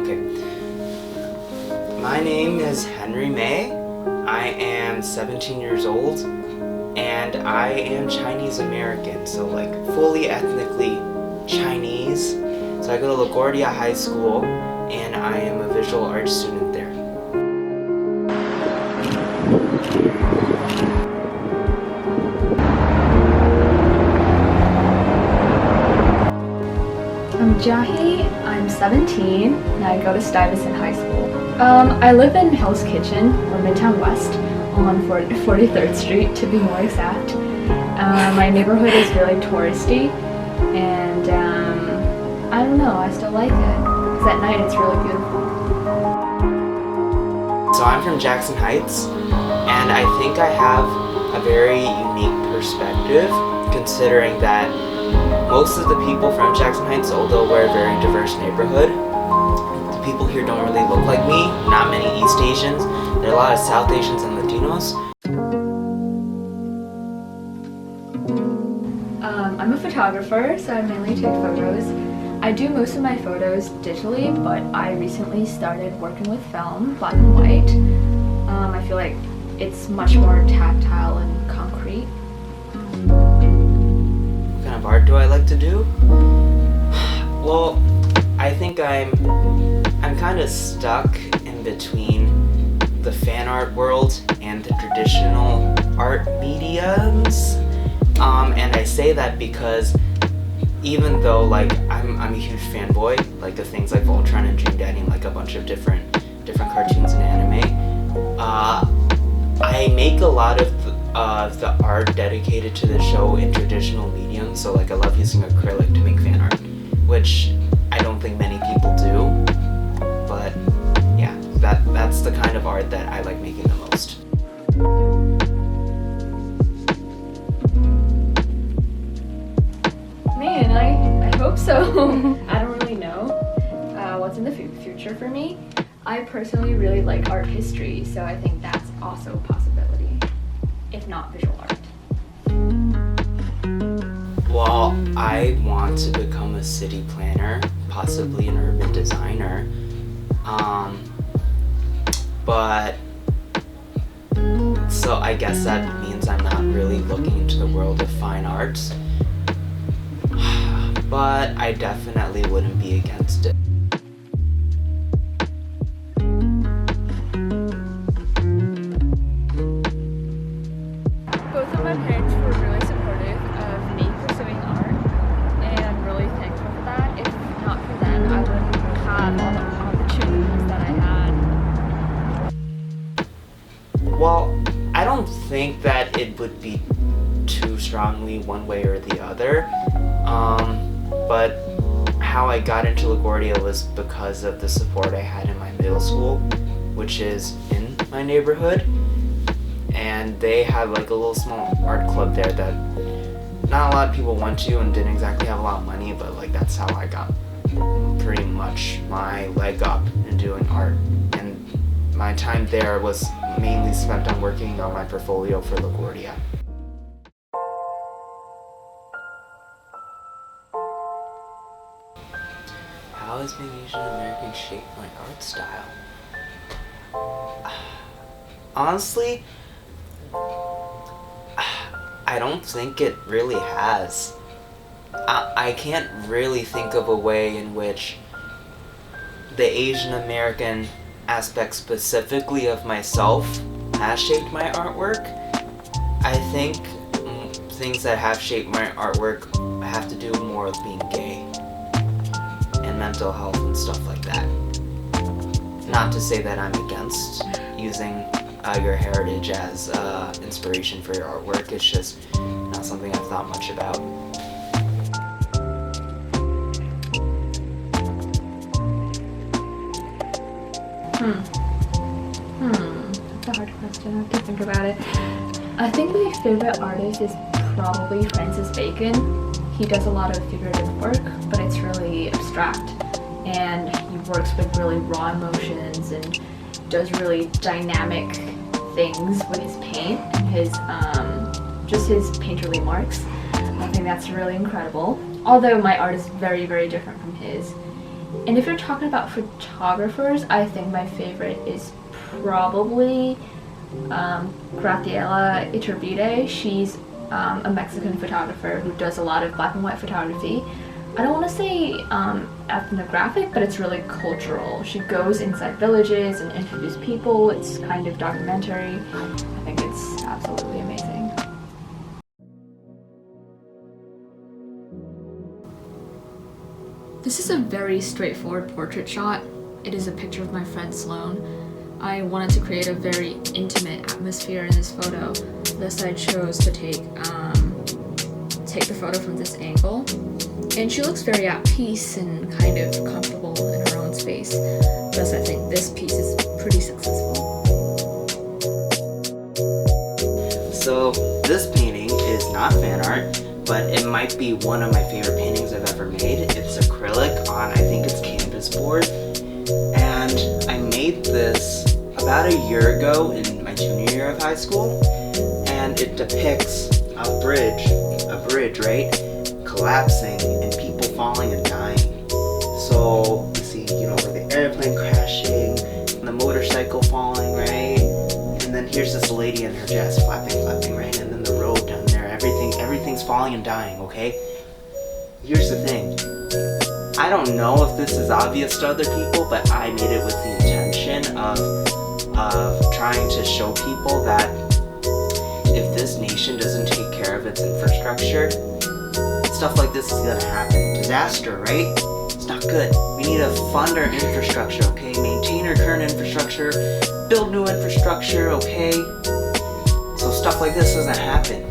Okay. My name is Henry May. I am 17 years old, and I am Chinese American, so like fully ethnically Chinese. So I go to LaGuardia High School, and I am a visual arts student there. I'm jiahe, I'm 17, and I go to Stuyvesant High School. I live in Hell's Kitchen, or Midtown West, on 43rd Street to be more exact. My neighborhood is really touristy, and I don't know, I still like it, because at night it's really beautiful. So I'm from Jackson Heights, and I think I have a very unique perspective, considering that most of the people from Jackson Heights, although we're a very diverse neighborhood, the people here don't really look like me. Not many East Asians. There are a lot of South Asians and Latinos. I'm a photographer, so I mainly take photos. I do most of my photos digitally, but I recently started working with film, black and white. I feel like it's much more tactile and concrete. What kind of art do I like to do? Well, I think I'm kind of stuck in between the fan art world and the traditional art mediums. And I say that because even though like I'm a huge fanboy, like the things like Voltron and Dream Daddy and like a bunch of different cartoons and anime, I make a lot of the art dedicated to the show in traditional mediums. So like I love using acrylic to make fan art, which I don't think many people do, but yeah, that's the kind of art that I like making the most. Man, I hope so. I don't really know what's in the future for me. I personally really like art history, so I think that's also a possibility, if not visual art. Well, I want to become a city planner, possibly an urban designer, but so I guess that means I'm not really looking into the world of fine arts, but I definitely wouldn't be against it. Both of my parents were really supportive of me pursuing art, and I'm really thankful for that. If not for them, I wouldn't have all the opportunities that I had. Well, I don't think that it would be too strongly one way or the other, but how I got into LaGuardia was because of the support I had in my middle school, which is in my neighborhood. And they had like a little small art club there that not a lot of people went to and didn't exactly have a lot of money, but like that's how I got pretty much my leg up in doing art. And my time there was mainly spent on working on my portfolio for LaGuardia. How has being Asian American shaped my art style? Honestly, I don't think it really has. I can't really think of a way in which the Asian American aspect specifically of myself has shaped my artwork. I think things that have shaped my artwork have to do more with being gay and mental health and stuff like that. Not to say that I'm against using your heritage as inspiration for your artwork. It's just not something I've thought much about. That's a hard question. I have to think about it. I think my favorite artist is probably Francis Bacon. He does a lot of figurative work, but it's really abstract, and he works with really raw emotions and does really dynamic things with his paint and his just his painterly marks. I think that's really incredible. Although my art is very, very different from his. And if you're talking about photographers, I think my favorite is probably Graciela Iturbide. She's a Mexican photographer who does a lot of black and white photography. I don't want to say ethnographic, but it's really cultural. She goes inside villages and interviews people. It's kind of documentary. I think it's absolutely amazing. This is a very straightforward portrait shot. It is a picture of my friend Sloane. I wanted to create a very intimate atmosphere in this photo. Thus I chose to take the photo from this angle. And she looks very at peace and kind of comfortable in her own space. Thus I think this piece is pretty successful. So this painting is not fan art, but it might be one of my favorite paintings I've ever made. It's acrylic on, I think it's canvas board. And I made this about a year ago in my junior year of high school. And it depicts a bridge, right? Collapsing and people falling and dying. So you see, where the airplane crashing and the motorcycle falling, right? And then here's this lady in her dress flapping, right? And then the road down there, everything's falling and dying, okay? Here's the thing. I don't know if this is obvious to other people, but I made it with the intention of trying to show people that if this nation doesn't take care of its infrastructure, stuff like this is gonna happen. Disaster, right? It's not good. We need to fund our infrastructure, okay? Maintain our current infrastructure, build new infrastructure, okay? So stuff like this doesn't happen.